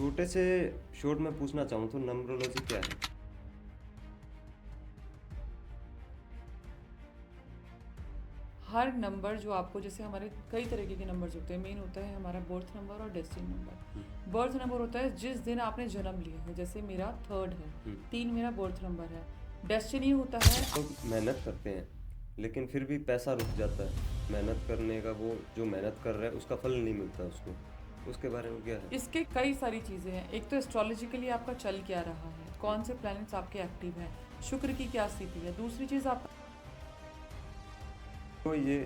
छोटे से शॉर्ट में पूछना चाहूँ तो नंबरोलॉजी क्या है? हर नंबर जो आपको जैसे हमारे कई तरीके के नंबर्स होते हैं। मेन होता है हमारा बर्थ नंबर और डेस्टिनी हुँ, नंबर। बर्थ नंबर होता है जिस दिन आपने जन्म लिया है, जैसे मेरा 3 है, हुँ। 3 मेरा बर्थ नंबर है। डेस्टिनी होता है लोग मेहनत करते हैं, लेकिन फिर भी पैसा रुक जाता है। मेहनत करने का वो जो मेहनत कर रहा है उसका फल नहीं मिलता उसको। उसके बारे में क्या है? इसके कई सारी चीज़ें हैं। एक तो एस्ट्रोलॉजिकली आपका चल क्या रहा है, कौन से प्लैनेट्स आपके एक्टिव हैं, शुक्र की क्या स्थिति है। दूसरी चीज़ आपका तो ये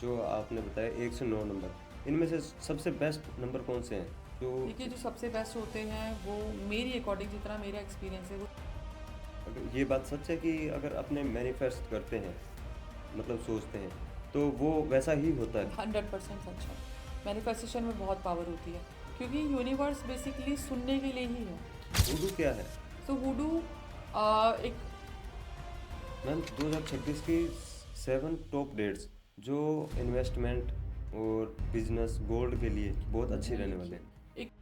जो आपने बताया 1 से 9 नंबर, इनमें से सबसे बेस्ट नंबर कौन से हैं? जो देखिए, जो सबसे बेस्ट होते हैं वो मेरी अकॉर्डिंग, जितना मेरा एक्सपीरियंस है वो अगर ये बात सच है कि अगर अपने मैनिफेस्ट करते हैं, मतलब सोचते हैं, तो वो वैसा ही होता है? 100% सच है। मैनिफेस्टेशन में बहुत पावर होती है, क्योंकि यूनिवर्स बेसिकली सुनने के लिए ही है। वुडू क्या है? सो वुडू एक मैम 2026 की 7 टॉप डेट्स जो इन्वेस्टमेंट और बिजनेस गोल्ड के लिए बहुत अच्छी रहने वाले हैं। एक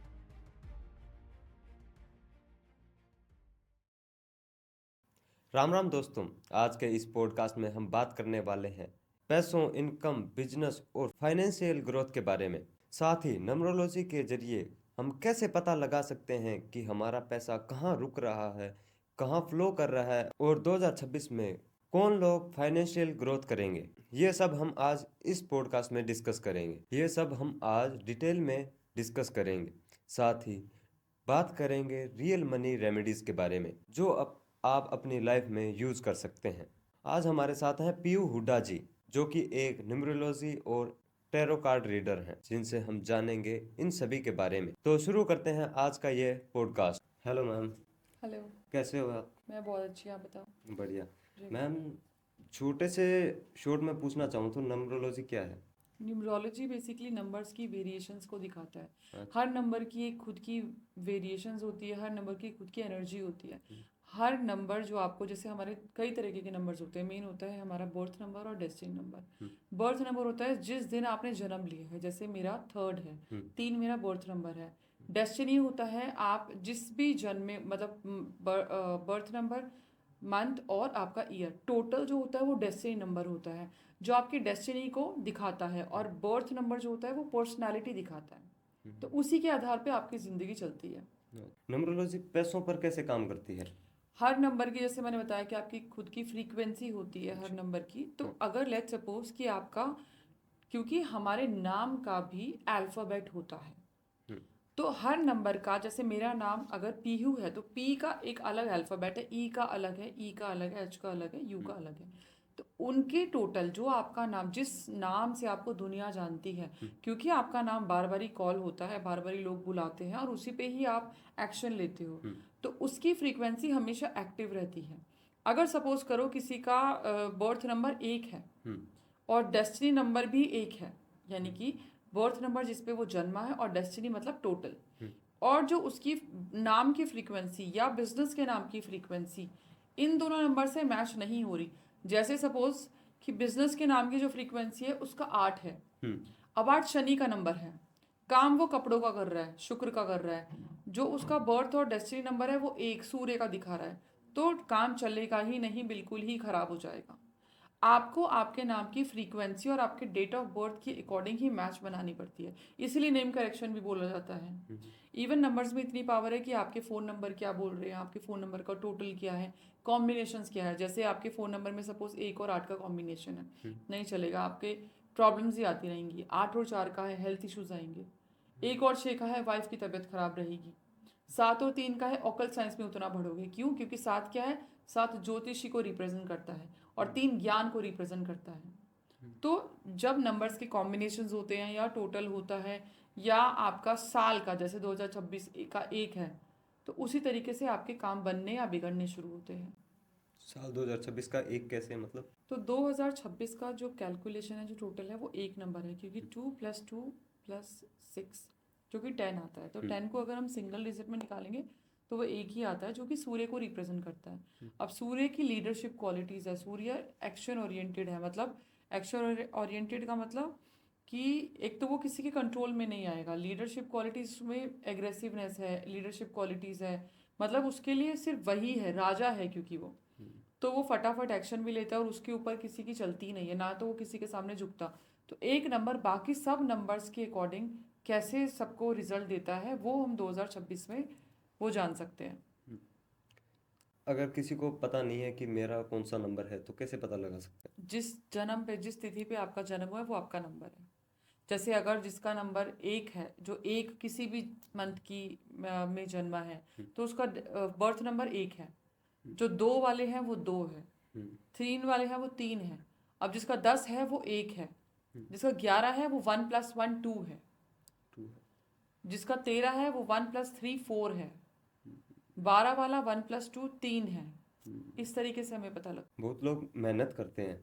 राम राम दोस्तों, आज के इस पॉडकास्ट में हम बात करने वाले हैं पैसों, इनकम, बिजनेस और फाइनेंशियल ग्रोथ के बारे में। साथ ही नमरोलॉजी के जरिए हम कैसे पता लगा सकते हैं कि हमारा पैसा कहाँ रुक रहा है, कहाँ फ्लो कर रहा है और 2026 में कौन लोग फाइनेंशियल ग्रोथ करेंगे। ये सब हम आज इस पॉडकास्ट में डिस्कस करेंगे। ये सब हम आज डिटेल में डिस्कस करेंगे। साथ ही बात करेंगे रियल मनी रेमेडीज के बारे में जो आप अपनी लाइफ में यूज कर सकते हैं। आज हमारे साथ हैं पीयू हुड्डा जी, जो कि एक न्यूमरोलॉजी और टैरो कार्ड रीडर हैं, जिनसे हम जानेंगे इन सभी के बारे में। तो शुरू करते हैं आज का ये पॉडकास्ट। Hello ma'am, hello. कैसे हो आप? मैं बहुत अच्छी, आप बताओ। बढ़िया। जी। मैम, छोटे से शॉर्ट में पूछना चाहूँ तो नंबरोलॉजी क्या है? न्यूमरोलॉजी बेसिकली नंबर्स की वेरिएशंस को दिखाता है। अच्छा। हर नंबर की एक खुद की वेरिएशंस होती है, हर नंबर की खुद की एनर्जी होती है। हर नंबर जो आपको जैसे हमारे कई तरीके के नंबर्स होते हैं। मेन होता है हमारा बर्थ नंबर और डेस्टिनी नंबर। बर्थ नंबर होता है जिस दिन आपने जन्म लिया है, जैसे मेरा 3 है, 3 मेरा बर्थ नंबर है। डेस्टिनी होता है आप जिस भी जन्म में, मतलब बर्थ नंबर, मंथ और आपका ईयर, टोटल जो होता है वो डेस्टिनी नंबर होता है, जो आपकी डेस्टिनी को दिखाता है। और बर्थ नंबर जो होता है वो पर्सनालिटी दिखाता है। तो उसी के आधार पे आपकी ज़िंदगी चलती है। नंबरोलॉजी पैसों पर कैसे काम करती है? हर नंबर की, जैसे मैंने बताया कि आपकी खुद की फ्रीक्वेंसी होती है हर अच्छा। नंबर की। तो अगर लेट सपोज कि आपका, क्योंकि हमारे नाम का भी अल्फ़ाबेट होता है, हम्म, तो हर नंबर का, जैसे मेरा नाम अगर पीयू है तो पी का एक अलग अल्फ़ाबेट है, ई का अलग है, ई का अलग है, एच का अलग है, यू का अलग है। तो उनके टोटल जो आपका नाम, जिस नाम से आपको दुनिया जानती है, क्योंकि आपका नाम बार बारी कॉल होता है, बार बारी लोग बुलाते हैं और उसी पे ही आप एक्शन लेते हो, तो उसकी फ्रीक्वेंसी हमेशा एक्टिव रहती है। अगर सपोज करो किसी का बर्थ नंबर 1 है और डेस्टिनी नंबर भी 1 है, यानी कि बर्थ नंबर जिस पे वो जन्मा है और डेस्टिनी मतलब टोटल, और जो उसकी नाम की फ्रीक्वेंसी या बिजनेस के नाम की फ्रीक्वेंसी इन दोनों नंबर से मैच नहीं हो रही। जैसे सपोज कि बिजनेस के नाम की जो फ्रीक्वेंसी है उसका 8 है, अब 8 शनि का नंबर है, काम वो कपड़ों का कर रहा है, शुक्र का कर रहा है। जो उसका बर्थ और डेस्टिनी नंबर है वो 1 सूर्य का दिखा रहा है, तो काम चलेगा ही नहीं, बिल्कुल ही खराब हो जाएगा। आपको आपके नाम की फ्रीक्वेंसी और आपके डेट ऑफ बर्थ के अकॉर्डिंग ही मैच बनानी पड़ती है, इसलिए नेम करेक्शन भी बोला जाता है। इवन नंबर्स में इतनी पावर है कि आपके फ़ोन नंबर क्या बोल रहे हैं, आपके फ़ोन नंबर का टोटल क्या है, कॉम्बिनेशंस क्या है। जैसे आपके फ़ोन नंबर में सपोज 1 और 8 का कॉम्बिनेशन है, नहीं चलेगा, आपके प्रॉब्लम्स ही आती रहेंगी। 8 और 4 का है, हेल्थ इश्यूज आएंगे। 1 और 6 का है, वाइफ की तबीयत खराब रहेगी। 7 और 3 का है, ऑकल्ट साइंस में उतना बढ़ोगे। क्यों? क्योंकि 7 क्या है, 7 ज्योतिषी को रिप्रेजेंट करता है और 3 ज्ञान को रिप्रेजेंट करता है। तो जब नंबर्स के कॉम्बिनेशंस होते हैं या टोटल होता है या आपका साल का, जैसे 2026 का 1 है, तो उसी तरीके से आपके काम बनने या बिगड़ने शुरू होते हैं। साल 2026 का एक कैसे, मतलब? तो 2026 का जो कैलकुलेशन है, जो टोटल है, वो एक नंबर है, क्योंकि 2 + 2 + 6 जो कि 10 आता है। तो 10 को अगर हम सिंगल डिजिट में निकालेंगे तो वो एक ही आता है, जो कि सूर्य को रिप्रेजेंट करता है। अब सूर्य की लीडरशिप क्वालिटीज़ है, सूर्य एक्शन ओरिएंटेड है, मतलब एक्शन ओरिएंटेड का मतलब कि एक तो वो किसी के कंट्रोल में नहीं आएगा। लीडरशिप क्वालिटीज में एग्रेसिवनेस है, लीडरशिप क्वालिटीज है, मतलब उसके लिए सिर्फ वही है, राजा है क्योंकि वो, तो वो फटाफट एक्शन भी लेता है और उसके ऊपर किसी की चलती नहीं है, ना तो वो किसी के सामने झुकता। तो एक नंबर बाकी सब नंबर्स के अकॉर्डिंग कैसे सबको रिजल्ट देता है वो हम 2026 में वो जान सकते हैं। अगर किसी को पता नहीं है कि मेरा कौन सा नंबर है तो कैसे पता लगा सकते जिस जन्म पे, जिस तिथि पे आपका जन्म हुआ है वो आपका नंबर है। जैसे अगर जिसका नंबर 1 है, जो एक किसी भी मंथ की में जन्मा है, तो उसका बर्थ नंबर 1 है। जो 2 वाले हैं वो 2 है, 3 वाले हैं वो 3 है। अब जिसका 10 है वो 1 है, जिसका 11 है वो 1 + 1 2 है, हैं? जिसका 13 है वो 1 + 3 4 है, 12 वाला 1 + 2 3 है। इस तरीके से हमें पता लगता बहुत लोग मेहनत करते हैं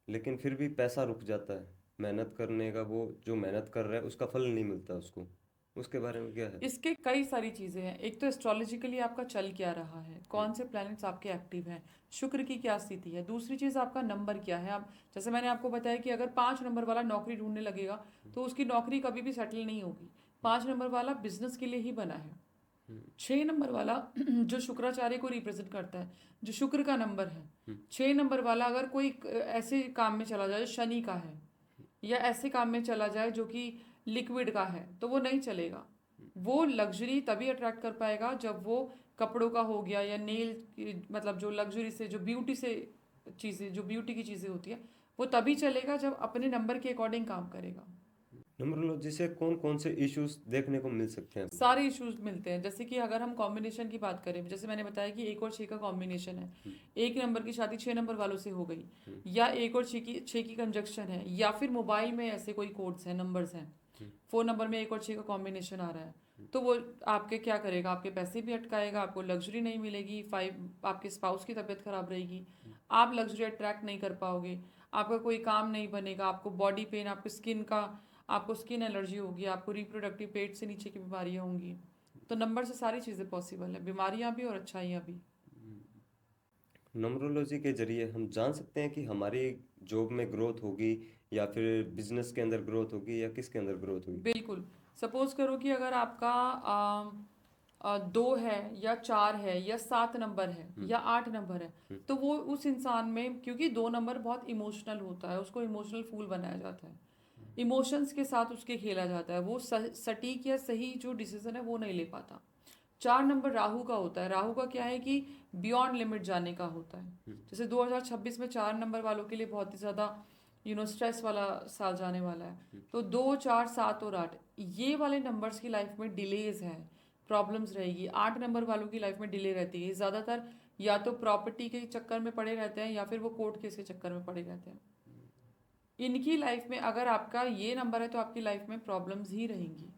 लेकिन फिर भी पैसा रुक जाता है। मेहनत करने का, वो जो मेहनत कर रहा है उसका फल नहीं मिलता उसको। उसके बारे में क्या है? है। इसके कई सारी चीज़ें हैं। एक तो एस्ट्रोलॉजिकली आपका चल क्या रहा है, कौन से प्लैनेट्स आपके एक्टिव हैं, शुक्र की क्या स्थिति है। दूसरी चीज़ आपका नंबर क्या है। आप जैसे मैंने आपको बताया कि अगर 5 नंबर वाला नौकरी ढूंढने लगेगा तो उसकी नौकरी कभी भी सेटल नहीं होगी। 5 नंबर वाला बिजनेस के लिए ही बना है। 6 नंबर वाला जो शुक्राचार्य को रिप्रेजेंट करता है, जो शुक्र का नंबर है, 6 नंबर वाला अगर कोई ऐसे काम में चला जाए जो शनि का है, या ऐसे काम में चला जाए जो कि लिक्विड का है, तो वो नहीं चलेगा। वो लग्जरी तभी अट्रैक्ट कर पाएगा जब वो कपड़ों का हो गया या नेल, मतलब जो लग्जरी से, जो ब्यूटी से चीज़ें, जो ब्यूटी की चीज़ें होती है, वो तभी चलेगा जब अपने नंबर के अकॉर्डिंग काम करेगा। न्यूमरोलॉजी से कौन कौन से इश्यूज देखने को मिल सकते हैं? सारे इश्यूज मिलते हैं। जैसे कि अगर हम कॉम्बिनेशन की बात करें, जैसे मैंने बताया कि 1 और 6 का कॉम्बिनेशन है, 1 नंबर की शादी 6 नंबर वालों से हो गई, या 1 और 6 की कंजक्शन है, या फिर मोबाइल में ऐसे कोई कोड्स हैं, नंबर्स हैं, फोन नंबर में 1 और 6 का कॉम्बिनेशन आ रहा है, तो वो आपके क्या करेगा, आपके पैसे भी अटकाएगा, आपको लग्जरी नहीं मिलेगी, 5 आपके स्पाउस की तबीयत खराब रहेगी, आप लग्जरी अट्रैक्ट नहीं कर पाओगे, आपका कोई काम नहीं बनेगा, आपको बॉडी पेन, आपको स्किन एलर्जी होगी, आपको रिप्रोडक्टिव पेट से नीचे की बीमारियां होंगी। तो नंबर से सारी चीज़ें पॉसिबल है, बीमारियां भी और अच्छाइयां भी। न्यूमरोलॉजी के जरिए हम जान सकते हैं कि हमारी जॉब में ग्रोथ होगी या फिर बिजनेस के अंदर ग्रोथ होगी या किसके अंदर ग्रोथ होगी? बिल्कुल। सपोज करो कि अगर आपका 2 है या 4 है या 7 नंबर है या 8 नंबर है, तो वो उस इंसान में, क्योंकि 2 नंबर बहुत इमोशनल होता है, उसको इमोशनल फूल बनाया जाता है, इमोशंस के साथ उसके खेला जाता है, वो सटीक या सही जो डिसीजन है वो नहीं ले पाता। 4 नंबर राहु का होता है। राहु का क्या है कि बियॉन्ड लिमिट जाने का होता है। जैसे 2026 में 4 नंबर वालों के लिए बहुत ही ज़्यादा स्ट्रेस वाला साल जाने वाला है। तो 2 4 7 और 8 ये वाले नंबर्स की लाइफ में डिलेज है, प्रॉब्लम्स रहेगी। 8 नंबर वालों की लाइफ में डिले रहती है ज़्यादातर, या तो प्रॉपर्टी के चक्कर में पड़े रहते हैं या फिर वो कोर्ट केस के चक्कर में पड़े रहते हैं। इनकी लाइफ में अगर आपका ये नंबर है तो आपकी लाइफ में प्रॉब्लम्स ही रहेंगी,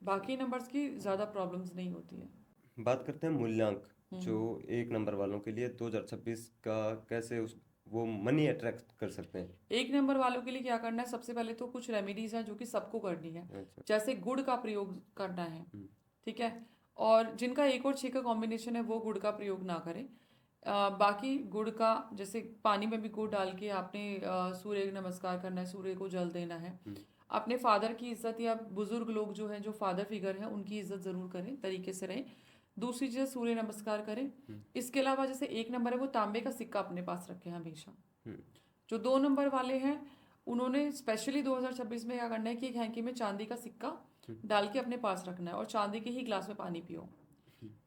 बाकी नंबर्स की ज़्यादा प्रॉब्लम्स नहीं होती है। बात करते हैं मूल्यांक। जो 1 नंबर वालों के लिए 2026 का कैसे वो मनी अट्रैक्ट कर सकते हैं? 1 नंबर वालों के लिए क्या करना है, सबसे पहले तो कुछ रेमेडीज हैं जो कि सबको करनी है। अच्छा। जैसे गुड़ का प्रयोग करना है, ठीक है, और जिनका 1 और 6 का कॉम्बिनेशन है वो गुड़ का प्रयोग ना करें। बाकी गुड़ का, जैसे पानी में भी गुड़ डाल के आपने सूर्य नमस्कार करना है, सूर्य को जल देना है। अपने फादर की इज्जत, या बुजुर्ग लोग जो हैं, जो फादर फिगर हैं, उनकी इज्जत ज़रूर करें, तरीके से रहें। दूसरी चीज़, सूर्य नमस्कार करें। इसके अलावा जैसे 1 नंबर है वो तांबे का सिक्का अपने पास रखें हमेशा। जो 2 नंबर वाले हैं उन्होंने स्पेशली 2026 में क्या करना है कि एक हैंकी में चांदी का सिक्का डाल के अपने पास रखना है और चांदी के ही ग्लास में पानी पियो।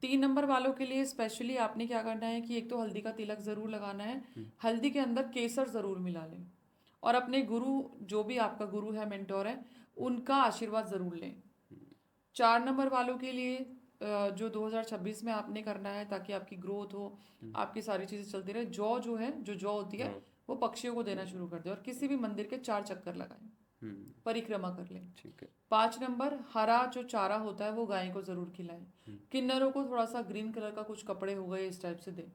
3 नंबर वालों के लिए स्पेशली आपने क्या करना है कि एक तो हल्दी का तिलक ज़रूर लगाना है, हल्दी के अंदर केसर ज़रूर मिला लें, और अपने गुरु, जो भी आपका गुरु है, मेंटोर है, उनका आशीर्वाद ज़रूर लें। 4 नंबर वालों के लिए जो 2026 में आपने करना है ताकि आपकी ग्रोथ हो, आपकी सारी चीज़ें चलती रहे, जो है, जो जौ होती है वो पक्षियों को देना शुरू कर दे, और किसी भी मंदिर के 4 चक्कर लगाएं, परिक्रमा कर लें। ठीक है। 5 नंबर, हरा जो चारा होता है वो गाय को ज़रूर खिलाएं। किन्नरों को थोड़ा सा ग्रीन कलर का कुछ कपड़े हो गए इस टाइप से दें,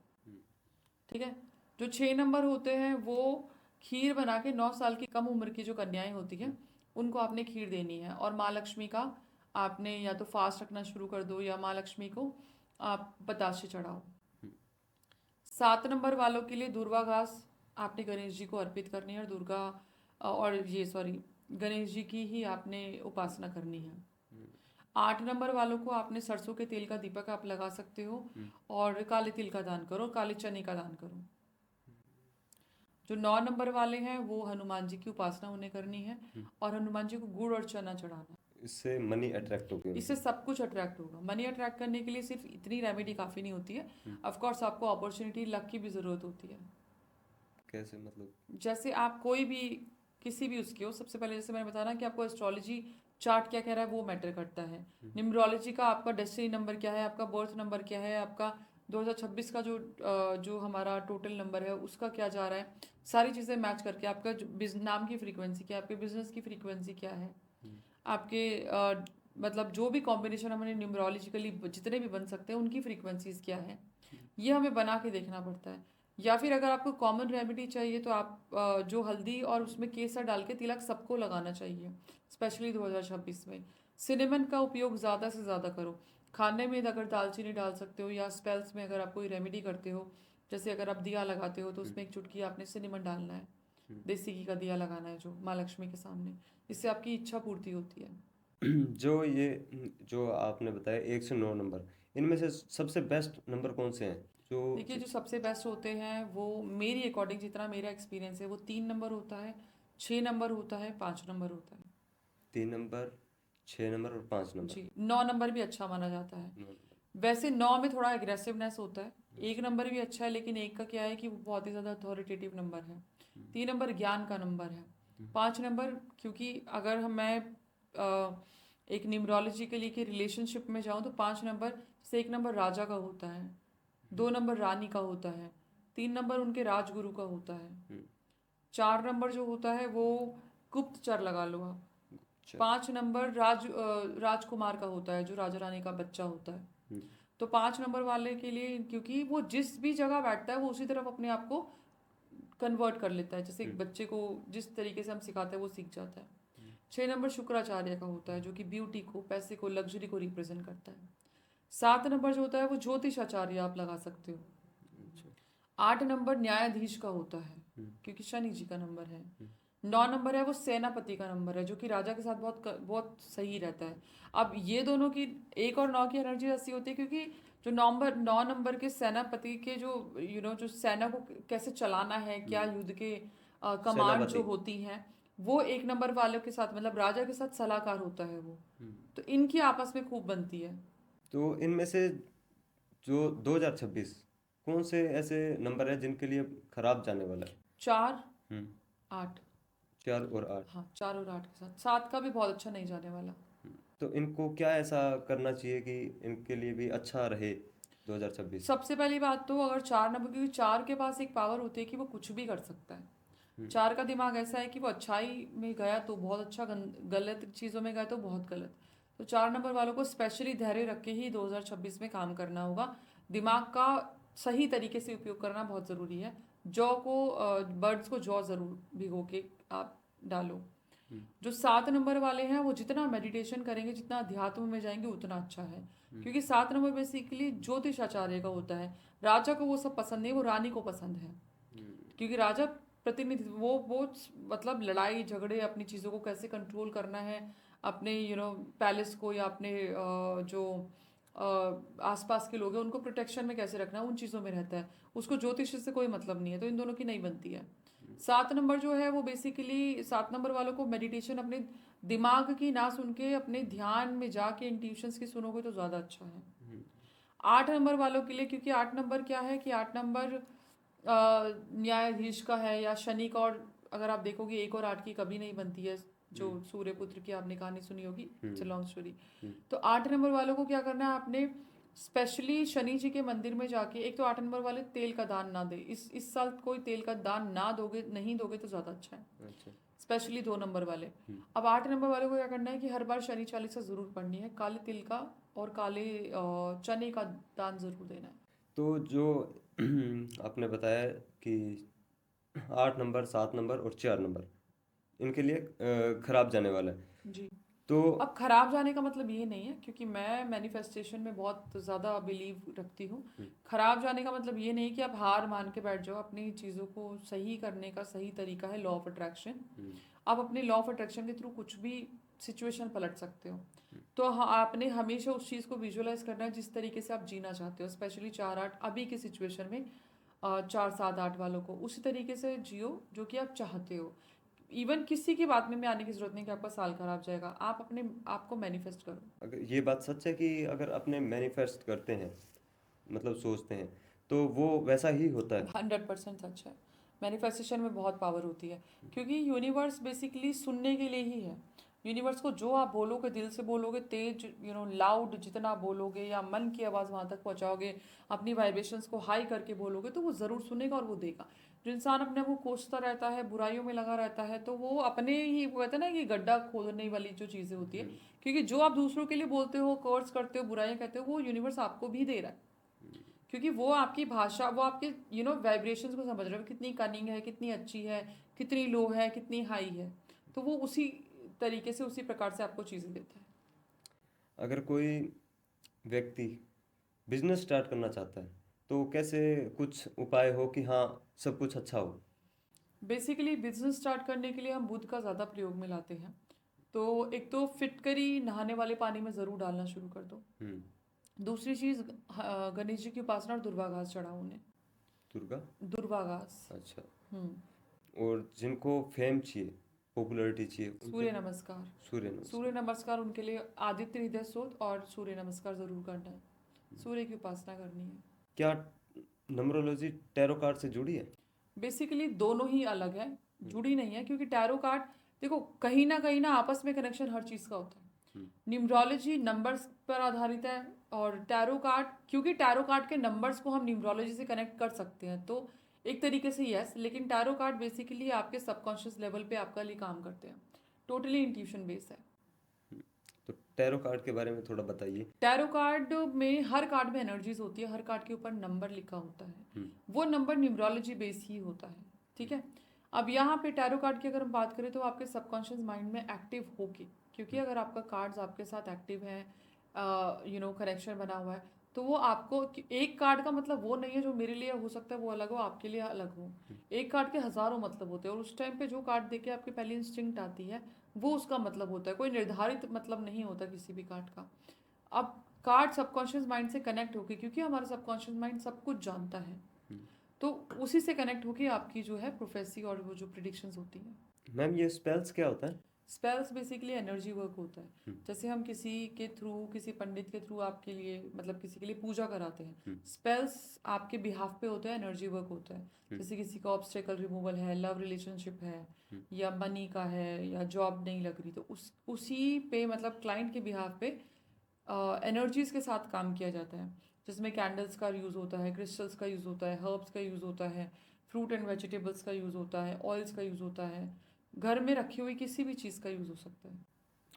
ठीक है। जो 6 नंबर होते हैं वो खीर बना के 9 साल की कम उम्र की जो कन्याएं होती हैं उनको आपने खीर देनी है, और माँ लक्ष्मी का आपने या तो फास्ट रखना शुरू कर दो या माँ लक्ष्मी को आप बताशे चढ़ाओ। 7 नंबर वालों के लिए दुर्वा घास आपने गणेश जी को अर्पित करनी है, और गणेश जी की ही आपने उपासना करनी है। 8 नंबर वालों को आपने सरसों के तेल का दीपक आप लगा सकते हो और काले तिल का दान करो, काले चने का दान करो। जो 9 नंबर वाले हैं वो हनुमान जी की उपासना उन्हें करनी है और हनुमान जी को गुड़ और चना चढ़ाना है। इससे मनी अट्रैक्ट होगी इससे सब कुछ अट्रैक्ट होगा। मनी अट्रैक्ट करने के लिए सिर्फ इतनी रेमेडी काफ़ी नहीं होती है, ऑफ कोर्स आपको अपॉर्चुनिटी लक की भी ज़रूरत होती है। कैसे मतलब? जैसे आप कोई भी किसी भी उसके हो, सबसे पहले जैसे मैंने बताया ना कि आपको एस्ट्रोलॉजी चार्ट क्या कह रहा है वो मैटर करता है। न्यूमरोलॉजी का आपका डेस्टिनी नंबर क्या है, आपका बर्थ नंबर क्या है, आपका 2026 का जो हमारा टोटल नंबर है उसका क्या जा रहा है, सारी चीज़ें मैच करके आपका जो नाम की फ्रीक्वेंसी क्या है, आपके बिजनेस की फ्रीक्वेंसी क्या है, आपके मतलब जो भी कॉम्बिनेशन हमारे न्यूमरोलॉजिकली जितने भी बन सकते हैं उनकी फ्रीक्वेंसीज क्या है, ये हमें बना के देखना पड़ता है। या फिर अगर आपको कॉमन रेमेडी चाहिए तो आप जो हल्दी और उसमें केसर डाल के तिलक सबको लगाना चाहिए, स्पेशली 2026 में। सिनेमन का उपयोग ज़्यादा से ज़्यादा करो। खाने में अगर दालचीनी डाल सकते हो या स्पेल्स में अगर आप कोई रेमेडी करते हो, जैसे अगर आप दिया लगाते हो तो उसमें एक चुटकी आपने सिनेमन डालना है, देसी घी का दिया लगाना है जो माँ लक्ष्मी के सामने, इससे आपकी इच्छा पूर्ति होती है। जो आपने बताया 1 से 9 नंबर, इनमें से सबसे बेस्ट नंबर कौन से हैं? जो देखिए जो सबसे बेस्ट होते हैं वो मेरी अकॉर्डिंग जितना मेरा एक्सपीरियंस है वो 3 नंबर होता है, 6 नंबर होता है, 5 नंबर होता है। 3 नंबर, 6 नंबर और 5 नंबर। जी 9 नंबर भी अच्छा माना जाता है। 9 नंबर। वैसे 9 में थोड़ा एग्रेसिवनेस होता है, 1 नंबर भी अच्छा है लेकिन एक का क्या है कि वो बहुत ही ज़्यादा अथॉरिटेटिव नंबर है। 3 नंबर ज्ञान का नंबर है। 5 नंबर क्योंकि अगर मैं एक न्यूमरोलॉजिकली के रिलेशनशिप में जाऊँ तो 5 नंबर से 1 नंबर राजा का होता है, 2 नंबर रानी का होता है, 3 नंबर उनके राजगुरु का होता है, 4 नंबर जो होता है वो गुप्तचर लगा लो आप, 5 नंबर राजकुमार का होता है जो राजा रानी का बच्चा होता है। तो 5 नंबर वाले के लिए क्योंकि वो जिस भी जगह बैठता है वो उसी तरफ अपने आप को कन्वर्ट कर लेता है, जैसे एक बच्चे को जिस तरीके से हम सिखाते हैं वो सीख जाता है। 6 नंबर शुक्राचार्य का होता है जो कि ब्यूटी को, पैसे को, लग्जरी को रिप्रेजेंट करता है। 7 नंबर जो होता है वो ज्योतिष आचार्य आप लगा सकते हो। 8 नंबर न्यायाधीश का होता है क्योंकि शनि जी का नंबर है। 9 नंबर है वो सेनापति का नंबर है जो कि राजा के साथ बहुत बहुत सही रहता है। अब ये दोनों की 1 और 9 की एनर्जी ऐसी होती है क्योंकि जो 9 नंबर के सेनापति के जो जो सेना को कैसे चलाना है, क्या युद्ध के कमांड जो सेनापति। होती हैं वो 1 नंबर वालों के साथ मतलब राजा के साथ सलाहकार होता है वो, तो इनकी आपस में खूब बनती है। तो इनमें से जो 2026 कौन से ऐसे नंबर है जिनके लिए खराब जाने वाला है? 4 हम्म 8। 4 और 8। हाँ 4 और 8 के साथ 7 का भी बहुत अच्छा नहीं जाने वाला। तो इनको क्या ऐसा करना चाहिए कि इनके लिए भी अच्छा रहे 2026? सबसे पहली बात तो अगर 4 नंबर, क्योंकि 4 के पास एक पावर होती है कि वो कुछ भी कर सकता है। 4 का दिमाग ऐसा है कि वो अच्छाई में गया तो बहुत अच्छा, गलत चीज़ों में गया तो बहुत गलत। तो 4 नंबर वालों को स्पेशली धैर्य रख के ही 2026 में काम करना होगा। दिमाग का सही तरीके से उपयोग करना बहुत ज़रूरी है। जौ को बर्ड्स को जौ ज़रूर भिगो के आप डालो। जो 7 नंबर वाले हैं वो जितना मेडिटेशन करेंगे, जितना अध्यात्म में जाएंगे उतना अच्छा है, क्योंकि 7 नंबर बेसिकली ज्योतिष आचार्य का होता है। राजा को वो सब पसंद नहीं, वो रानी को पसंद है, क्योंकि राजा प्रतिनिधित्व वो मतलब लड़ाई झगड़े अपनी चीज़ों को कैसे कंट्रोल करना है, अपने पैलेस को या अपने जो आसपास के लोग हैं उनको प्रोटेक्शन में कैसे रखना है, उन चीज़ों में रहता है। उसको ज्योतिष से कोई मतलब नहीं है, तो इन दोनों की नहीं बनती है। 7 नंबर जो है वो बेसिकली 7 नंबर वालों को मेडिटेशन अपने दिमाग की ना सुन के अपने ध्यान में जाके इंट्यूशंस की सुनोगे तो ज़्यादा अच्छा है। 8 नंबर वालों के लिए, क्योंकि 8 नंबर क्या है कि 8 नंबर न्यायाधीश का है या शनि का, और अगर आप देखोगे 1 और 8 की कभी नहीं बनती है। जो सूर्यपुत्र की आपने कहानी सुनी होगी, इट्स अ लॉन्ग स्टोरी। तो 8 नंबर वालों को क्या करना है, आपने स्पेशली शनि जी के मंदिर में जाके, एक तो 8 नंबर वाले तेल का दान ना दे, इस साल कोई तेल का दान ना दोगे, नहीं दोगे तो ज़्यादा अच्छा है। अच्छा। स्पेशली 2 नंबर वाले। अब 8 नंबर वाले को क्या करना है कि हर बार शनि चालीसा ज़रूर पढ़नी है, काले तिल का और काले चने का दान ज़रूर देना है। तो जो आपने बताया कि 8 नंबर, 7 नंबर और 4 नंबर इनके लिए खराब जाने वाला है। जी। तो अब खराब जाने का मतलब ये नहीं है, क्योंकि मैं मैनिफेस्टेशन में बहुत ज़्यादा बिलीव रखती हूँ। खराब जाने का मतलब ये नहीं कि आप हार मान के बैठ जाओ, अपनी चीज़ों को सही करने का सही तरीका है लॉ ऑफ अट्रैक्शन। आप अपने लॉ ऑफ अट्रैक्शन के थ्रू कुछ भी सिचुएशन पलट सकते हो। तो हाँ, आपने हमेशा उस चीज़ को विजुअलाइज करना है जिस तरीके से आप जीना चाहते हो, स्पेशली 4-8 अभी की सिचुएशन में 4-7-8 वालों को उसी तरीके से जियो जो कि आप चाहते हो। इवन किसी की बात में आने की जरूरत नहीं कि आपका साल खराब जाएगा, आप अपने आप को मैनिफेस्ट करो। अगर ये बात सच है कि अगर अपने मैनिफेस्ट करते हैं, मतलब सोचते हैं, तो वो वैसा ही होता है। 100% सच है। मैनिफेस्टेशन में बहुत पावर होती है, क्योंकि यूनिवर्स बेसिकली सुनने के लिए ही है। यूनिवर्स को जो आप बोलोगे, दिल से बोलोगे, तेज लाउड जितना बोलोगे या मन की आवाज़ वहाँ तक पहुँचाओगे, अपनी वाइब्रेशंस को हाई करके बोलोगे, तो वो ज़रूर सुनेगा और वो देगा। जो इंसान अपने आप को कोसता रहता है, बुराइयों में लगा रहता है, तो वो अपने ही, वो कहते हैं ना कि गड्ढा खोदने वाली जो चीज़ें होती है, क्योंकि जो आप दूसरों के लिए बोलते हो, कर्स करते हो, बुराइयाँ कहते हो, वो यूनिवर्स आपको भी दे रहा है। क्योंकि वो आपकी भाषा, वो आपके वाइब्रेशंस को समझ रहे हो, कितनी कनिंग है, कितनी अच्छी है, कितनी लो है, कितनी हाई है। तो वो उसी तरीके से, उसी प्रकार से आपको चीज़ें देता है। अगर कोई व्यक्ति बिजनेस स्टार्ट करना चाहता है, तो कैसे कुछ उपाय हो कि हाँ, सब कुछ अच्छा हो? बेसिकली बिजनेस स्टार्ट करने के लिए हम बुध का ज़्यादा प्रयोग में लाते हैं। तो एक तो फिटकरी नहाने वाले पानी में ज़रूर डालना शुरू कर दो। दूसरी चीज़, गणेश जी की उपासना और दूर्वा घास चढ़ाओ उन्हें। दुर्गा? दूर्वा घास। अच्छा। हम्म और जिनको फेम चाहिए, पॉपुलैरिटी चाहिए, उनके सूर्य लिए? नमस्कार। सूर्य सूर्य नमस्कार। नमस्कार उनके लिए आदित्य हृदय स्तोत्र और सूर्य नमस्कार ज़रूर करना है। सूर्य की उपासना करनी है। क्या नंबरोलॉजी टैरो कार्ड से जुड़ी है? बेसिकली दोनों ही अलग है, जुड़ी नहीं है, क्योंकि टैरो कार्ड, देखो कहीं ना आपस में कनेक्शन हर चीज़ का होता है। न्यूमरोलॉजी नंबर्स पर आधारित है, और टैरो कार्ड, क्योंकि टैरो कार्ड के नंबर्स को हम न्यूमरोलॉजी से कनेक्ट कर सकते हैं, तो एक तरीके से यस, लेकिन टैरो कार्ड बेसिकली आपके सबकॉन्शियस लेवल पे आपका लिए काम करते हैं। टोटली इंट्यूशन बेस है। तो टैरो कार्ड के बारे में थोड़ा बताइए। टैरो कार्ड में हर कार्ड में एनर्जीज होती है, हर कार्ड के ऊपर नंबर लिखा होता है, वो नंबर न्यूमरोलॉजी बेस ही होता है। ठीक है। अब यहाँ पे टैरो कार्ड की अगर हम बात करें तो आपके सबकॉन्शियस माइंड में एक्टिव होके, क्योंकि अगर आपका कार्ड्स आपके साथ एक्टिव है, कनेक्शन बना हुआ है, तो वो आपको, एक कार्ड का मतलब वो नहीं है जो मेरे लिए हो सकता है वो अलग हो, आपके लिए अलग हो। एक कार्ड के हजारों मतलब होते हैं, और उस टाइम पे जो कार्ड देके आपकी पहली इंस्टिंक्ट आती है वो उसका मतलब होता है, कोई निर्धारित मतलब नहीं होता किसी भी कार्ड का। अब कार्ड सबकॉन्शियस माइंड से कनेक्ट होके, क्योंकि हमारा सबकॉन्शियस माइंड सब कुछ जानता है, तो उसी से कनेक्ट होके आपकी जो है प्रोफेसी और वो जो प्रिडिक्शंस होती हैं। मैम, ये स्पेल्स क्या होता है? स्पेल्स बेसिकली एनर्जी वर्क होता है। जैसे हम किसी के थ्रू, किसी पंडित के थ्रू आपके लिए, मतलब किसी के लिए पूजा कराते हैं, स्पेल्स आपके बिहाफ पे होता है, एनर्जी वर्क होता है। जैसे किसी का ऑब्स्टेकल रिमूवल है, लव रिलेशनशिप है, या मनी का है, या जॉब नहीं लग रही, तो उसी पे, मतलब क्लाइंट के बिहाफ पे एनर्जीज के साथ काम किया जाता है, जिसमें कैंडल्स का यूज़ होता है, क्रिस्टल्स का यूज़ होता है, हर्ब्स का यूज़ होता है, फ्रूट एंड वेजिटेबल्स का यूज़ होता है, ऑयल्स का यूज़ होता है, घर में रखी हुई किसी भी चीज़ का यूज़ हो सकता है।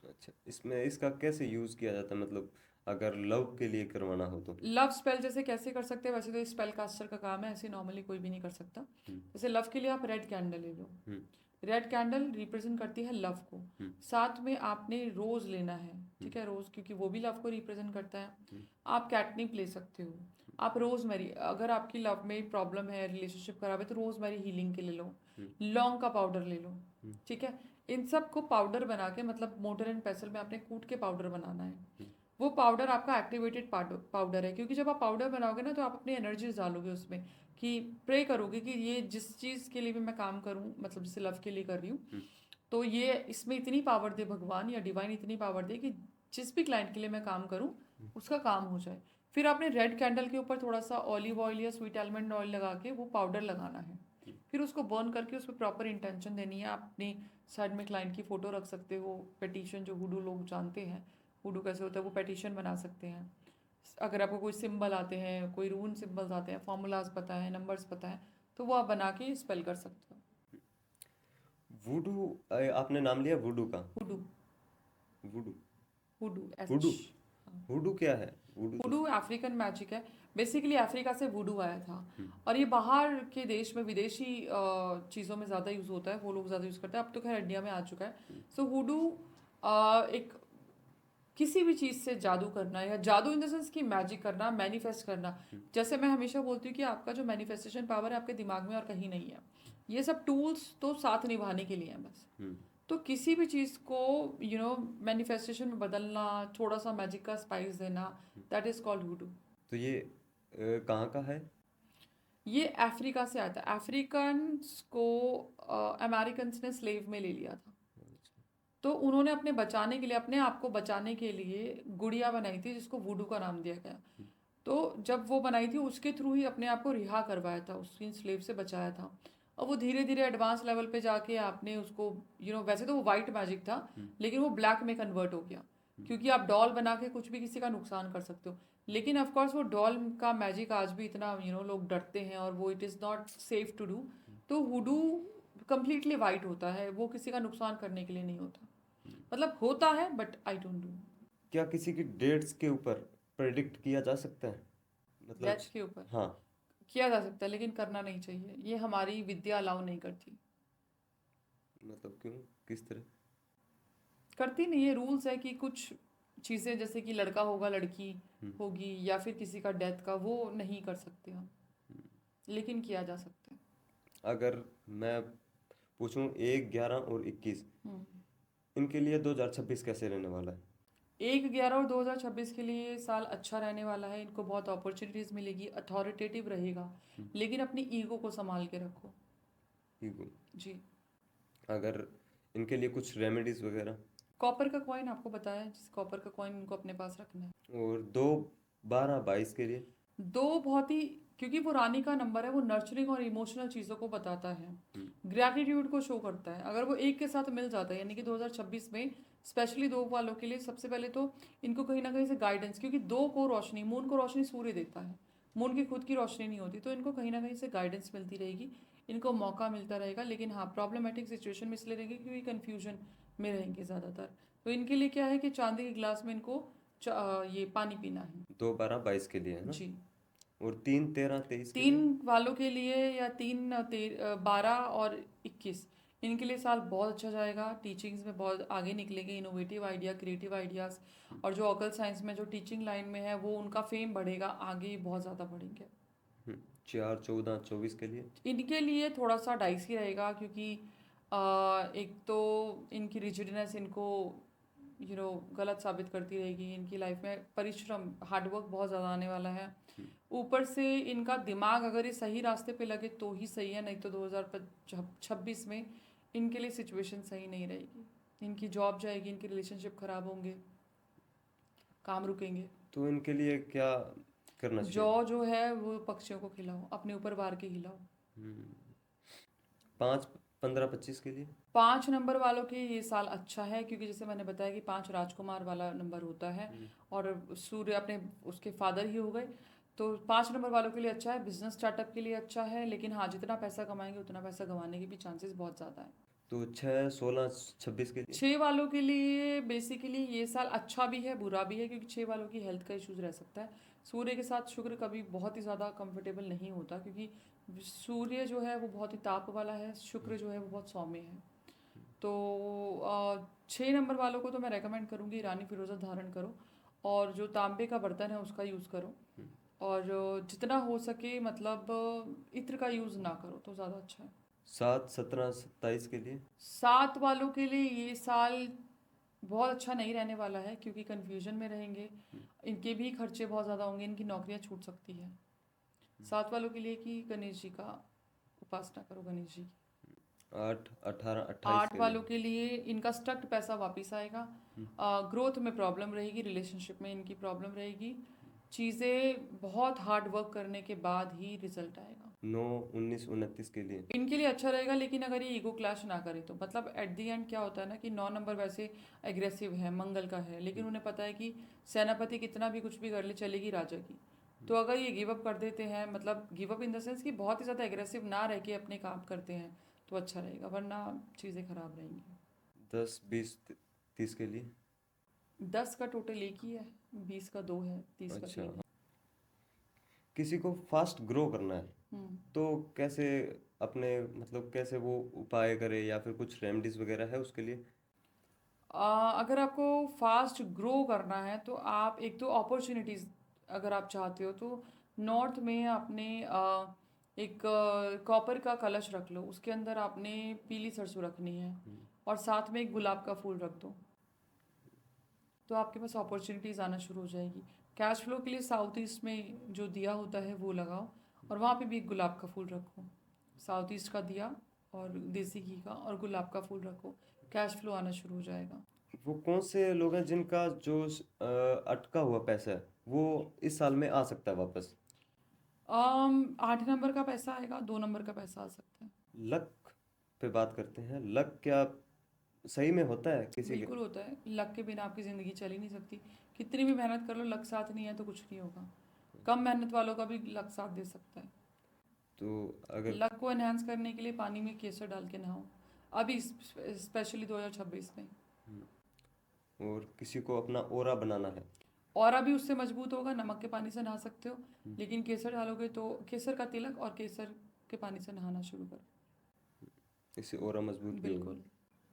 अच्छा, इसमें इसका कैसे यूज़ किया जाता है, मतलब अगर लव के लिए करवाना हो तो? लव स्पेल जैसे कैसे कर सकते हैं, वैसे तो स्पेल कास्टर का काम है, ऐसे नॉर्मली कोई भी नहीं कर सकता। जैसे लव के लिए आप रेड कैंडल ले लो। रेड कैंडल रिप्रेजेंट करती है लव को। साथ में आपने रोज लेना है, ठीक है, रोज, क्योंकि वो भी लव को रिप्रेजेंट करता है। आप कैटनिप ले सकते हो, आप रोजमेरी, अगर आपकी लव में प्रॉब्लम है, रिलेशनशिप खराब है, तो रोजमेरी हीलिंग के ले लो। लौंग का पाउडर ले लो, ठीक है। इन सब को पाउडर बना के, मतलब मोटर एंड पेसल में आपने कूट के पाउडर बनाना है। वो पाउडर आपका एक्टिवेटेड पाउडर है, क्योंकि जब आप पाउडर बनाओगे ना, तो आप अपनी एनर्जीज डालोगे उसमें, कि प्रे करोगे कि ये जिस चीज़ के लिए भी मैं काम करूं, मतलब जैसे लव के लिए कर रही हूँ, तो ये इसमें इतनी पावर दे भगवान या डिवाइन, इतनी पावर दे कि जिस भी क्लाइंट के लिए मैं काम करूं उसका काम हो जाए। फिर आपने रेड कैंडल के ऊपर थोड़ा सा ऑलिव ऑयल या स्वीट आलमंड ऑयल लगा के वो पाउडर लगाना है। फिर उसको बर्न करके उस पर प्रॉपर इंटेंशन देनी है। आप अपनी साइड में क्लाइंट की फ़ोटो रख सकते हो, पेटिशन जो हुडू लोग जानते हैं, हुडू कैसे होता है, वो पेटिशन बना सकते हैं। अगर आपको कोई सिंबल आते हैं, कोई रून सिंबल्स आते हैं, फॉर्मूलाज पता है, नंबर्स पता है, तो वो आप बना के स्पेल कर सकते हो। वुडू, आपने नाम लिया वुडू का? हुडू। वुडू? हुडू वुडू? एच। वुडू क्या है? वुडू तो वुडू अफ्रीकन मैजिक है। बेसिकली अफ्रीका से वुडू आया था, और ये बाहर के देश में विदेशी चीज़ों में ज़्यादा यूज़ होता है, वो लोग ज़्यादा यूज़ करते हैं, अब तो खैर इंडिया में आ चुका है। सो वुडू एक किसी भी चीज़ से जादू करना, या जादू इन द सेंस कि मैजिक करना, मैनिफेस्ट करना। जैसे मैं हमेशा बोलती हूँ कि आपका जो मैनिफेस्टेशन पावर है आपके दिमाग में और कहीं नहीं है। ये सब टूल्स तो साथ निभाने के लिए हैं बस। तो किसी भी चीज़ को मैनिफेस्टेशन में बदलना, थोड़ा सा मैजिक का स्पाइस देना, दैट इज कॉल्ड हुडू। तो ये कहाँ का है? ये अफ्रीका से आता है। अफ्रीकन्स को अमेरिकन्स ने स्लेव में ले लिया था, तो उन्होंने अपने बचाने के लिए, अपने आप को बचाने के लिए गुड़िया बनाई थी जिसको वुडू का नाम दिया गया। तो जब वो बनाई थी उसके थ्रू ही अपने आप को रिहा करवाया था, उसकी स्लेव से बचाया था। और वो धीरे धीरे एडवांस लेवल पे जाके आपने उसको वैसे तो वो वाइट मैजिक था, लेकिन वो ब्लैक में कन्वर्ट हो गया, क्योंकि आप डॉल बना के कुछ भी किसी का नुकसान कर सकते हो। लेकिन ऑफ कोर्स वो डॉल का मैजिक आज भी इतना लोग डरते हैं और वो it is not safe to do. तो हुडू कम्प्लीटली वाइट होता है, वो किसी का नुकसान करने के लिए नहीं होता। मतलब होता है बट आई डोंट डू। क्या किसी की डेट्स के ऊपर प्रेडिक्ट किया जा सकता है? मतलब डेथ के ऊपर हाँ। किया जा सकता है, लेकिन करना नहीं चाहिए, ये हमारी विद्या अलाउ नहीं करती। मतलब क्यों, किस तरह? करती नहीं है, रूल्स है कि कुछ चीज़ें जैसे कि लड़का होगा लड़की होगी या फिर किसी का डेथ का, वो नहीं कर सकते हम, लेकिन किया जा सकता है। अगर मैं पूछूं 1, 11 और 21, हम्म। इनके लिए 2026 कैसे रहने वाला है? 1/11 और 2026 के लिए ये साल अच्छा रहने वाला है। इनको बहुत अपॉर्चुनिटीज़ मिलेगी, अथॉरिटेटिव रहेगा, लेकिन अपनी ईगो को संभाल के रखो। ईगो। जी। अगर इनके लिए कुछ रेमेडीज वगैरह? कॉपर का कॉइन आपको बताया, जिस कॉपर का कॉइन इनको अपने पास रखना है। और 2, 12, 22 के लिए? दो बहुत ही, क्योंकि वो रानी का नंबर है, वो नर्चरिंग और इमोशनल चीज़ों को बताता है, ग्रैटिट्यूड को शो करता है। अगर वो एक के साथ मिल जाता है, यानी कि 2026 में स्पेशली 2 वालों के लिए सबसे पहले तो इनको कहीं ना कहीं से गाइडेंस, क्योंकि 2 को रोशनी, मून को रोशनी सूर्य देता है, मून की खुद की रोशनी नहीं होती, तो इनको कहीं ना कहीं से गाइडेंस मिलती रहेगी, इनको मौका मिलता रहेगा। लेकिन हाँ, प्रॉब्लमेटिक सिचुएशन में इसलिए रहेंगे क्योंकि कन्फ्यूजन में रहेंगे ज़्यादातर। तो इनके लिए क्या है कि चांदी के गिलास में इनको ये पानी पीना है। 2, 12, 22 के लिए है ना? जी। और 3, 13, 23 के 3 लिए? वालों के लिए, या 12 और 21, इनके लिए साल बहुत अच्छा जाएगा। टीचिंग्स में बहुत आगे निकलेंगे, इनोवेटिव आइडिया, क्रिएटिव आइडियाज़, और जो ऑकल साइंस में जो टीचिंग लाइन में है वो उनका फेम बढ़ेगा, आगे बहुत ज़्यादा बढ़ेंगे। 4, 14, 24 के लिए? इनके लिए थोड़ा सा डाइसी रहेगा, क्योंकि एक तो इनकी रिजिडनेस इनको गलत साबित करती रहेगी। इनकी लाइफ में परिश्रम, हार्डवर्क बहुत ज़्यादा आने वाला है। ऊपर से इनका दिमाग अगर ये सही रास्ते पे लगे तो ही सही है, नहीं तो 2026 में इनके लिए सिचुएशन सही नहीं रहेगी। इनकी जॉब जाएगी, इनके रिलेशनशिप खराब होंगे, काम रुकेंगे। तो इनके लिए क्या करना जौ चाहिए? जो है वो पक्षियों को खिलाओ, अपने ऊपर वार के खिलाओ। 5, 15, 25 के लिए? 5 नंबर वालों के ये साल अच्छा है, क्योंकि जैसे मैंने बताया कि 5 राजकुमार वाला नंबर होता है, और सूर्य अपने उसके फादर ही हो गए। तो 5 नंबर वालों के लिए अच्छा है, बिजनेस स्टार्टअप के लिए अच्छा है, लेकिन हाँ, जितना पैसा कमाएंगे उतना पैसा गंवाने के भी चांसेस बहुत ज़्यादा है। तो 6, 16, 26 के लिए? 6 वालों के लिए बेसिकली ये साल अच्छा भी है बुरा भी है, क्योंकि 6 वालों की हेल्थ का इश्यूज रह सकता है। सूर्य के साथ शुक्र कभी बहुत ही ज़्यादा कंफर्टेबल नहीं होता, क्योंकि सूर्य जो है वो बहुत ही ताप वाला है, शुक्र जो है वो बहुत सौम्य है। तो 6 नंबर वालों को तो मैं रेकमेंड करूँगी रानी फिरोज़ा धारण करो, और जो तांबे का बर्तन है उसका यूज़ करो, और जितना हो सके मतलब इत्र का यूज़ ना करो तो ज़्यादा अच्छा है। 7, 17, 27 के लिए? 7 वालों के लिए ये साल बहुत अच्छा नहीं रहने वाला है, क्योंकि कन्फ्यूजन में रहेंगे, इनके भी खर्चे बहुत ज़्यादा होंगे, इनकी नौकरियां छूट सकती है। 7 वालों के लिए कि गणेश जी का उपासना करो, गणेश जी की। 8, 18, 28 8 के लिए? वालों के लिए इनका स्टक्ड पैसा वापस आएगा, ग्रोथ में प्रॉब्लम रहेगी, रिलेशनशिप में इनकी प्रॉब्लम रहेगी, चीज़ें बहुत हार्ड वर्क करने के बाद ही रिजल्ट आएगा। 9, 19, 29 के लिए? इनके लिए अच्छा रहेगा, लेकिन अगर ये ईगो क्लैश ना करे तो, मतलब एट दी एंड क्या होता है ना कि 9 नंबर वैसे एग्रेसिव है, मंगल का है, लेकिन उन्हें पता है कि सेनापति कितना भी कुछ भी कर ले, चलेगी राजा की। तो अगर ये गिव अप कर देते हैं, मतलब give up in the sense कि बहुत ही ज़्यादा एग्रेसिव ना रह के अपने काम करते हैं, तो अच्छा रहेगा, वरना चीज़ें खराब रहेंगी। 10, 20, 30 के लिए? 10 का टोटल एक ही है, 20 का 2 है, 30 का अच्छा। 3 है। किसी को फास्ट ग्रो करना है हम्म। तो कैसे, अपने मतलब कैसे वो उपाय करे, या फिर कुछ रेमेडीज वगैरह है उसके लिए? अगर आपको फास्ट ग्रो करना है तो आप एक तो अपॉर्चुनिटीज़, अगर आप चाहते हो तो नॉर्थ में आपने एक कॉपर का कलश रख लो, उसके अंदर आपने पीली सरसों रखनी है, और साथ में एक गुलाब का फूल रख दो, तो आपके पास अपॉर्चुनिटीज़ आना शुरू हो जाएगी। कैश फ्लो के लिए साउथ ईस्ट में जो दिया होता है वो लगाओ, और वहाँ पे भी एक गुलाब का फूल रखो। साउथ ईस्ट का दिया और देसी घी का और गुलाब का फूल रखो, कैश फ्लो आना शुरू हो जाएगा। वो कौन से लोग हैं जिनका जो अटका हुआ पैसा है वो इस साल में आ सकता है वापस? 8 नंबर का पैसा आएगा, 2 नंबर का पैसा आ सकता है। लक पे बात करते हैं। लक क्या सही में होता है किसी के? बिल्कुल होता है, लक के बिना आपकी ज़िंदगी चल ही नहीं सकती। कितनी भी मेहनत कर लो, लक साथ नहीं है तो कुछ नहीं होगा। कम मेहनत वालों का भी लक साथ दे सकता है। तो अगर लक को एनहांस करने के लिए पानी में केसर डाल के नहाओ, अभी स्पेशली 2026 में। और किसी को अपना ओरा बनाना है, और अभी उससे मजबूत होगा, नमक के पानी से नहा सकते हो, लेकिन केसर डालोगे तो केसर का तिलक और केसर के पानी से नहाना शुरू करो। इससे ओरा मजबूत भी होगा। बिल्कुल।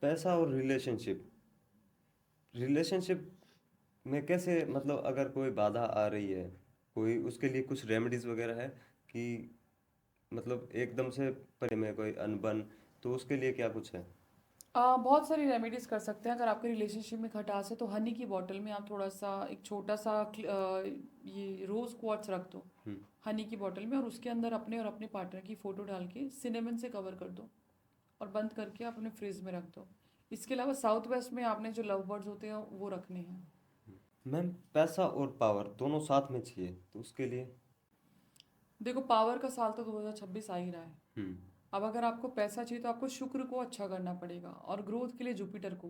पैसा और रिलेशनशिप, रिलेशनशिप में कैसे, मतलब अगर कोई बाधा आ रही है, कोई उसके लिए कुछ रेमेडीज वगैरह है कि मतलब एकदम से परे में कोई अनबन, तो उसके लिए क्या कुछ है? बहुत सारी रेमेडीज कर सकते हैं। अगर आपके रिलेशनशिप में खटास है तो हनी की बॉटल में आप थोड़ा सा एक छोटा सा ये रोज क्वार्ट्स रख दो हम्म। हनी की बॉटल में, और उसके अंदर अपने और अपने पार्टनर की फोटो डाल के सिनेमन से कवर कर दो और बंद करके अपने फ्रिज में रख दो। इसके अलावा साउथ वेस्ट में आपने जो लव बर्ड्स होते हैं वो रखने हैं। मैम, पैसा और पावर दोनों साथ में चाहिए, तो उसके लिए? देखो, पावर का साल तो 2026 आ ही रहा है। हम्म। अब अगर आपको पैसा चाहिए तो आपको शुक्र को अच्छा करना पड़ेगा, और ग्रोथ के लिए जुपिटर को।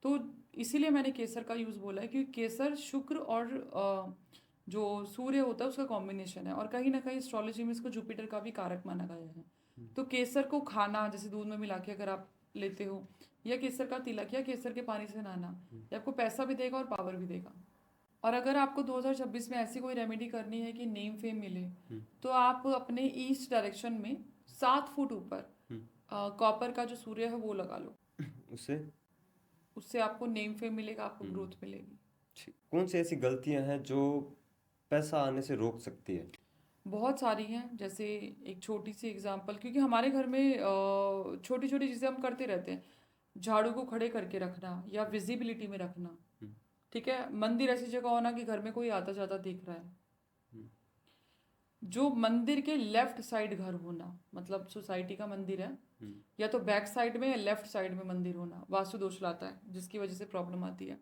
तो इसीलिए मैंने केसर का यूज़ बोला है, क्योंकि केसर शुक्र और जो सूर्य होता है उसका कॉम्बिनेशन है, और कहीं ना कहीं एस्ट्रोलॉजी में इसको जुपिटर का भी कारक माना गया है। तो केसर को खाना, जैसे दूध में मिला के अगर आप लेते हो, या केसर का तिलक या केसर के पानी से नहाना, ये आपको पैसा भी देगा और पावर भी देगा। और अगर आपको 2026 में ऐसी कोई रेमेडी करनी है कि नेम फेम मिले, तो आप अपने ईस्ट डायरेक्शन में 7 फुट ऊपर कॉपर का जो सूर्य है वो लगा लो। उससे उससे आपको नेम फेम मिलेगा, आपको ग्रोथ मिलेगी। कौन सी ऐसी गलतियां हैं जो पैसा आने से रोक सकती है? बहुत सारी हैं, जैसे एक छोटी सी एग्जांपल, क्योंकि हमारे घर में छोटी छोटी चीज़ें हम करते रहते हैं। झाड़ू को खड़े करके रखना या विजिबिलिटी में रखना, ठीक है। मंदिर ऐसी जगह होना कि घर में कोई आता जाता दिख रहा है। जो मंदिर के लेफ्ट साइड घर होना, मतलब सोसाइटी का मंदिर है, या तो बैक साइड में या लेफ्ट साइड में मंदिर होना वास्तु दोष लाता है, जिसकी वजह से प्रॉब्लम आती है।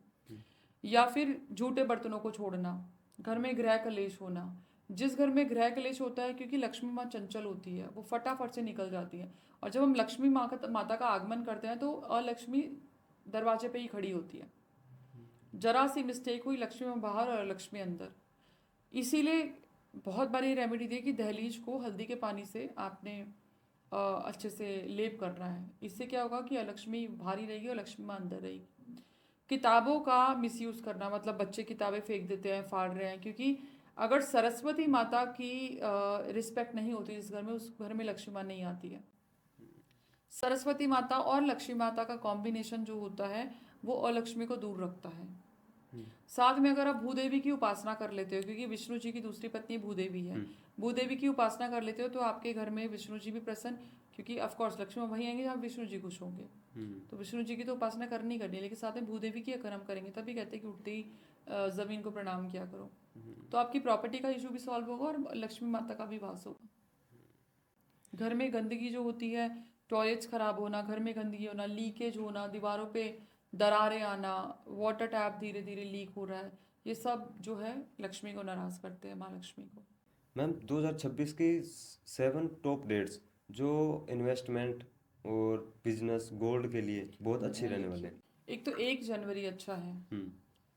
या फिर झूठे बर्तनों को छोड़ना, घर में गृह कलेश होना। जिस घर में गृह कलेश होता है, क्योंकि लक्ष्मी माँ चंचल होती है, वो फटाफट से निकल जाती है, और जब हम लक्ष्मी माता का आगमन करते हैं तो अलक्ष्मी दरवाजे पे ही खड़ी होती है। जरा सी मिस्टेक हुई, लक्ष्मी माँ बाहर और लक्ष्मी अंदर। इसीलिए बहुत बारी रेमेडी दी कि दहलीज को हल्दी के पानी से आपने अच्छे से लेप करना है। इससे क्या होगा कि अलक्ष्मी भारी रहेगी और लक्ष्मी माँ अंदर रहेगी। किताबों का मिसयूज़ करना, मतलब बच्चे किताबें फेंक देते हैं, फाड़ रहे हैं, क्योंकि अगर सरस्वती माता की रिस्पेक्ट नहीं होती जिस घर में, उस घर में लक्ष्मी माँ नहीं आती है। सरस्वती माता और लक्ष्मी माता का कॉम्बिनेशन जो होता है वो अलक्ष्मी को दूर रखता है। साथ में अगर आप भूदेवी की उपासना कर लेते हो, क्योंकि विष्णु जी की दूसरी पत्नी भूदेवी है, भूदेवी की उपासना कर लेते हो तो आपके घर में विष्णु जी भी प्रसन्न, क्योंकि ऑफ कोर्स लक्ष्मी वहीं आएंगे जहाँ विष्णु जी खुश होंगे। तो विष्णु जी की तो उपासना करनी करनी है, लेकिन साथ में भूदेवी की अगर हम करेंगे, तभी कहते हैं कि उठते ही जमीन को प्रणाम किया करो। तो आपकी प्रॉपर्टी का इशू भी सॉल्व होगा और लक्ष्मी माता का भी वास होगा। घर में गंदगी जो होती है, टॉयलेट्स खराब होना, घर में गंदगी होना, लीकेज होना, दीवारों पे दरारें आना, वाटर टैप धीरे धीरे लीक हो रहा है, ये सब जो है लक्ष्मी को नाराज करते हैं, माँ लक्ष्मी को। मैम, 2026 की 7 टॉप डेट्स जो इन्वेस्टमेंट और बिजनेस गोल्ड के लिए बहुत अच्छी रहने वाले हैं। एक तो 1 जनवरी अच्छा है,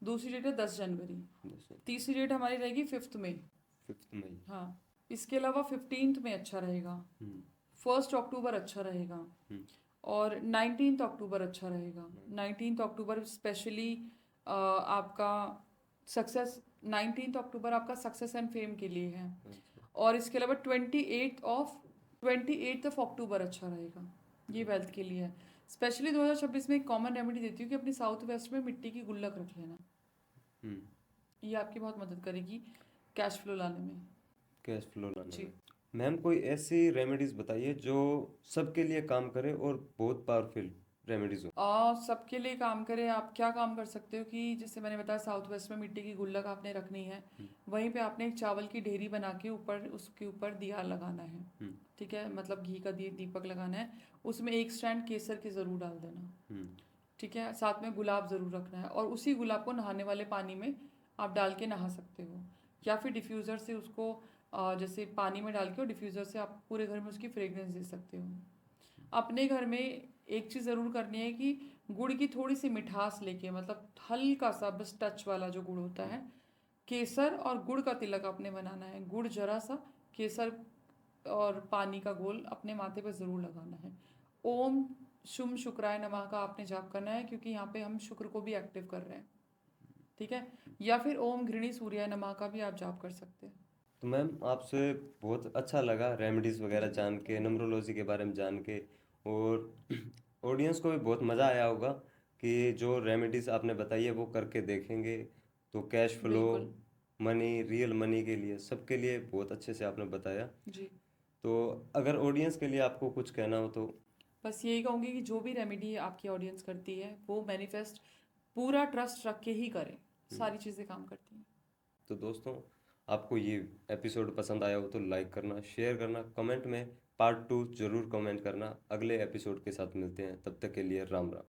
दूसरी डेट है 10 जनवरी, जैसे तीसरी डेट हमारी रहेगी 5 मई। 5 मई। हाँ, इसके अलावा 15 में अच्छा रहेगा, 1 अक्टूबर अच्छा रहेगा, और 19 अक्टूबर अच्छा रहेगा। 19 अक्टूबर स्पेशली आपका सक्सेस, 19 अक्टूबर आपका सक्सेस एंड फेम के लिए है। और इसके अलावा 28 ऑफ अक्टूबर अच्छा रहेगा, ये वेल्थ के लिए है। स्पेशली 2026 में एक कॉमन रेमेडी देती हूँ कि अपनी साउथ वेस्ट में मिट्टी की गुल्लक रख लेना, ये आपकी बहुत मदद करेगी कैश फ्लो लाने में। कैश फ्लो लाने जी। में। मैम, कोई ऐसी रेमेडीज बताइए जो सबके लिए काम करे और बहुत पावरफुल रेमेडीज हो? सबके लिए काम करें। आप क्या काम कर सकते हो कि जैसे मैंने बताया साउथ वेस्ट में मिट्टी की गुल्लक आपने रखनी है, वहीं पे आपने एक चावल की ढेरी बना के ऊपर उसके ऊपर दिया लगाना है। ठीक है, मतलब घी का दीपक लगाना है। उसमें एक स्टैंड केसर के ज़रूर डाल देना। ठीक है, साथ में गुलाब ज़रूर रखना है, और उसी गुलाब को नहाने वाले पानी में आप डाल के नहा सकते हो, या फिर डिफ्यूज़र से उसको जैसे पानी में डाल के और डिफ्यूज़र से आप पूरे घर में उसकी फ्रेगरेंस दे सकते हो। अपने घर में एक चीज़ ज़रूर करनी है कि गुड़ की थोड़ी सी मिठास लेके, मतलब हल्का सा बस टच वाला जो गुड़ होता है, केसर और गुड़ का तिलक आपने बनाना है। गुड़ जरा सा, केसर और पानी का घोल अपने माथे पर ज़रूर लगाना है। ओम शुम शुक्राय नमः का आपने जाप करना है, क्योंकि यहाँ पे हम शुक्र को भी एक्टिव कर रहे हैं। ठीक है, या फिर ओम घृणी सूर्याय नमः का भी आप जाप कर सकते हैं। तो मैम आपसे बहुत अच्छा लगा रेमेडीज़ वगैरह जान के, नम्रोलॉजी के बारे में जान के, और ऑडियंस को भी बहुत मज़ा आया होगा कि जो रेमेडीज़ आपने बताई है वो करके देखेंगे तो कैश फ्लो, बिल्कुल मनी, रियल मनी के लिए, सबके लिए बहुत अच्छे से आपने बताया। जी। तो अगर ऑडियंस के लिए आपको कुछ कहना हो तो? बस यही कहूँगी कि जो भी रेमेडी आपकी ऑडियंस करती है वो मैनिफेस्ट पूरा ट्रस्ट रख के ही करें, सारी चीज़ें काम करती हैं। तो दोस्तों, आपको ये एपिसोड पसंद आया हो तो लाइक करना, शेयर करना, कमेंट में पार्ट 2 जरूर कमेंट करना। अगले एपिसोड के साथ मिलते हैं, तब तक के लिए राम राम।